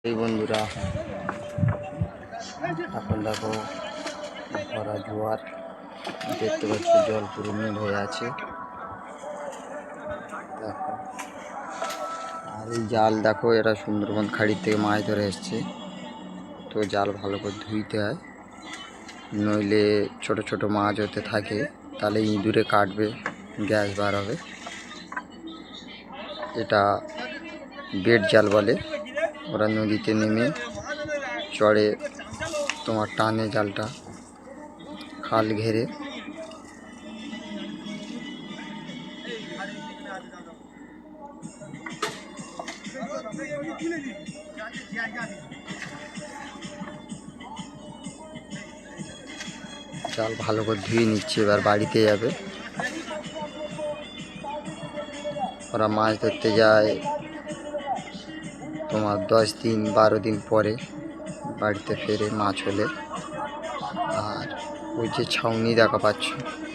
এই বন্ধুরা এখন দেখো ভরা জোয়ার, দেখতে পাচ্ছ জল পুরো নীল হয়ে আছে। দেখো আর এই জাল দেখো, এরা সুন্দরবন খাড়ি থেকে মাছ ধরে এসছে। তো জাল ভালো করে ধুইতে হয়, নইলে ছোট ছোট মাছ ওতে থাকে, তাহলে ইঁদুরে কাটবে, গ্যাস বার হবে। এটা বেড জাল বলে। ওরা নদীতে নেমে চড়ে তোমার টানে জালটা খাল ঘেরে। জাল ভালো করে ধুয়ে নিচ্ছে, এবার বাড়িতে যাবে। ওরা মাছ ধরতে যায় তোমার 10 দিন 12 দিন পরে বাড়িতে ফেরে মাছ হলে। আর ওই যে ছাউনি দেখা পাচ্ছ,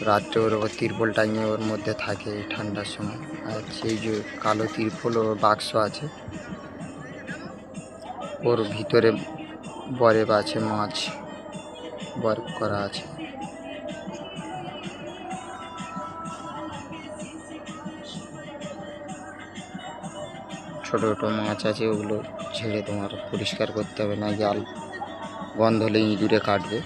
রাত্রে ওর ওপর তিরপল টাঙিয়ে ওর মধ্যে থাকে ঠান্ডার সময়। আর সেই যে কালো তিরপল ও বাক্স আছে, ওর ভিতরে বরফ আছে, মাছ বরফ করা আছে। ছোট ছোট মাছ আছে, ওগুলো ছেড়ে তোমার পরিষ্কার করতে হবে, না জাল বন্ধ হলে ইঁদুরে কাটবে।